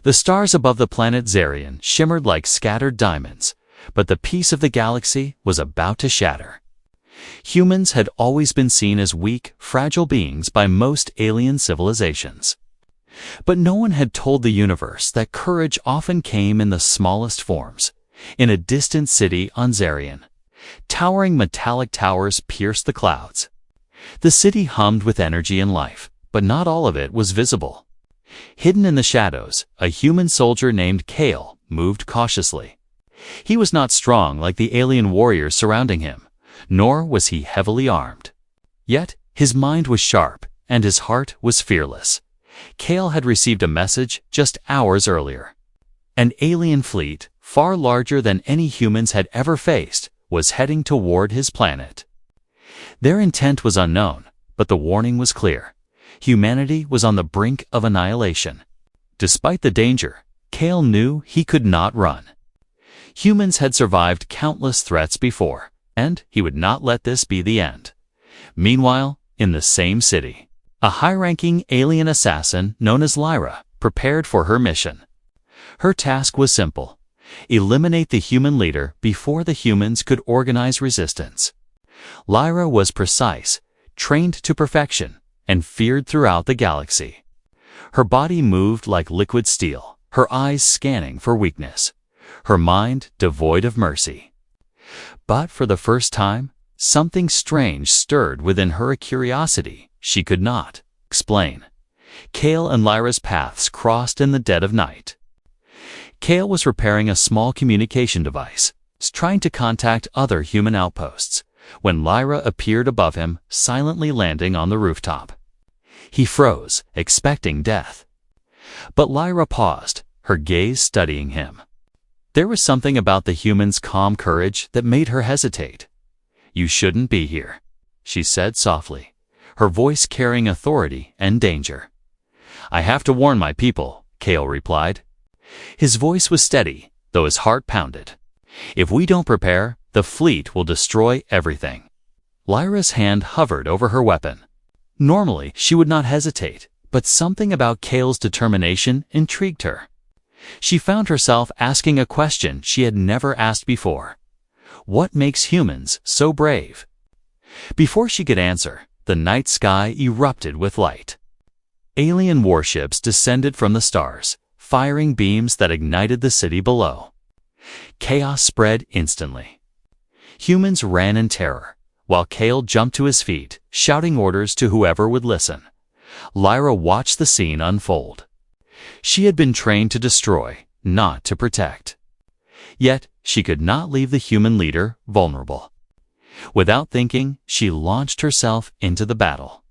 The stars above the planet Zarian shimmered like scattered diamonds, but the peace of the galaxy was about to shatter. Humans had always been seen as weak, fragile beings by most alien civilizations. But no one had told the universe that courage often came in the smallest forms. In a distant city on Zarian, towering metallic towers pierced the clouds. The city hummed with energy and life, but not all of it was visible. Hidden in the shadows, a human soldier named Kale moved cautiously. He was not strong like the alien warriors surrounding him, nor was he heavily armed. Yet, his mind was sharp, and his heart was fearless. Kale had received a message just hours earlier. An alien fleet, far larger than any humans had ever faced, was heading toward his planet. Their intent was unknown, but the warning was clear. Humanity was on the brink of annihilation. Despite the danger, Kale knew he could not run. Humans had survived countless threats before, and he would not let this be the end. Meanwhile, in the same city, a high-ranking alien assassin known as Lyra prepared for her mission. Her task was simple: eliminate the human leader before the humans could organize resistance. Lyra was precise, trained to perfection, and feared throughout the galaxy. Her body moved like liquid steel, her eyes scanning for weakness, her mind devoid of mercy. But for the first time, something strange stirred within her, a curiosity she could not explain. Kale and Lyra's paths crossed in the dead of night. Kale was repairing a small communication device, trying to contact other human outposts, when Lyra appeared above him, silently landing on the rooftop. He froze, expecting death. But Lyra paused, her gaze studying him. There was something about the human's calm courage that made her hesitate. "You shouldn't be here," she said softly, her voice carrying authority and danger. "I have to warn my people," Kale replied. His voice was steady, though his heart pounded. "If we don't prepare, the fleet will destroy everything." Lyra's hand hovered over her weapon. Normally, she would not hesitate, but something about Kale's determination intrigued her. She found herself asking a question she had never asked before. What makes humans so brave? Before she could answer, the night sky erupted with light. Alien warships descended from the stars, firing beams that ignited the city below. Chaos spread instantly. Humans ran in terror, while Kale jumped to his feet, shouting orders to whoever would listen. Lyra watched the scene unfold. She had been trained to destroy, not to protect. Yet, she could not leave the human leader vulnerable. Without thinking, she launched herself into the battle.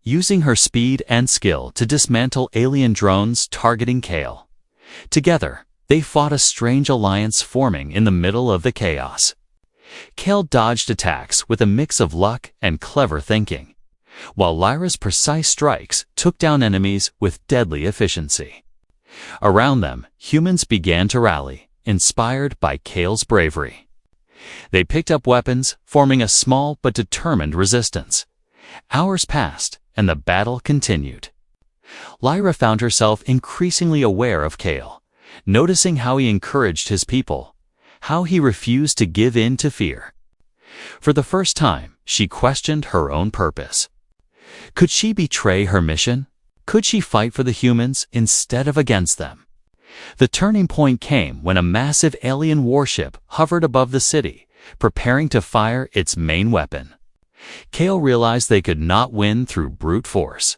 Using her speed and skill to dismantle alien drones targeting Kale. Together, they fought a strange alliance forming in the middle of the chaos. Kale dodged attacks with a mix of luck and clever thinking, while Lyra's precise strikes took down enemies with deadly efficiency. Around them, humans began to rally, inspired by Kale's bravery. They picked up weapons, forming a small but determined resistance. Hours passed, and the battle continued. Lyra found herself increasingly aware of Kale, noticing how he encouraged his people, how he refused to give in to fear. For the first time, she questioned her own purpose. Could she betray her mission? Could she fight for the humans instead of against them? The turning point came when a massive alien warship hovered above the city, preparing to fire its main weapon. Kale realized they could not win through brute force.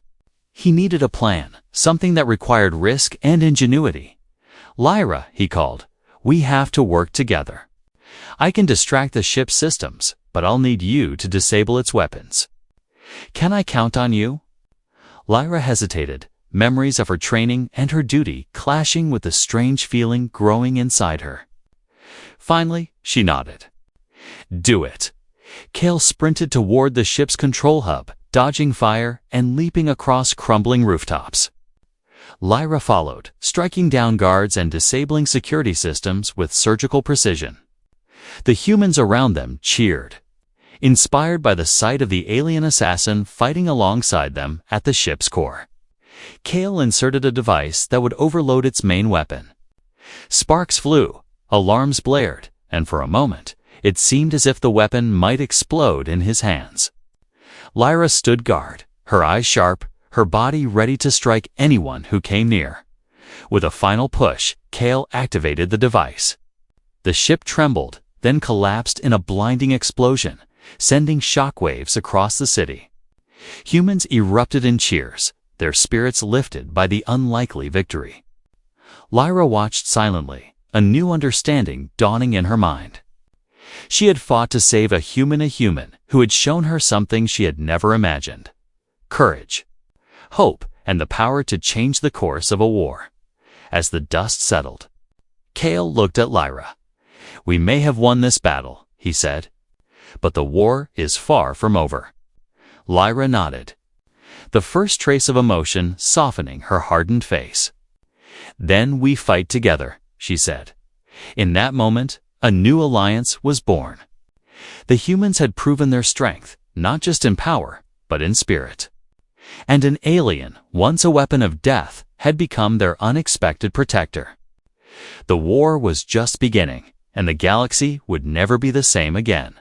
He needed a plan, something that required risk and ingenuity. "Lyra," he called, "we have to work together. I can distract the ship's systems, but I'll need you to disable its weapons. Can I count on you?" Lyra hesitated, memories of her training and her duty clashing with the strange feeling growing inside her. Finally, she nodded. "Do it." Kale sprinted toward the ship's control hub, dodging fire and leaping across crumbling rooftops. Lyra followed, striking down guards and disabling security systems with surgical precision. The humans around them cheered, inspired by the sight of the alien assassin fighting alongside them at the ship's core. Kale inserted a device that would overload its main weapon. Sparks flew, alarms blared, and for a moment, it seemed as if the weapon might explode in his hands. Lyra stood guard, her eyes sharp, her body ready to strike anyone who came near. With a final push, Kale activated the device. The ship trembled, then collapsed in a blinding explosion, sending shockwaves across the city. Humans erupted in cheers, their spirits lifted by the unlikely victory. Lyra watched silently, a new understanding dawning in her mind. She had fought to save a human who had shown her something she had never imagined: courage, hope, and the power to change the course of a war. As the dust settled, Kale looked at Lyra. "We may have won this battle," he said, "but the war is far from over." Lyra nodded, the first trace of emotion softening her hardened face. "Then we fight together," she said. In that moment, a new alliance was born. The humans had proven their strength, not just in power, but in spirit. And an alien, once a weapon of death, had become their unexpected protector. The war was just beginning, and the galaxy would never be the same again.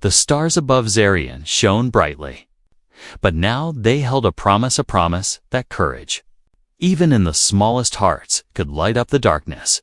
The stars above Zarian shone brightly. But now they held a promise that courage, even in the smallest hearts, could light up the darkness.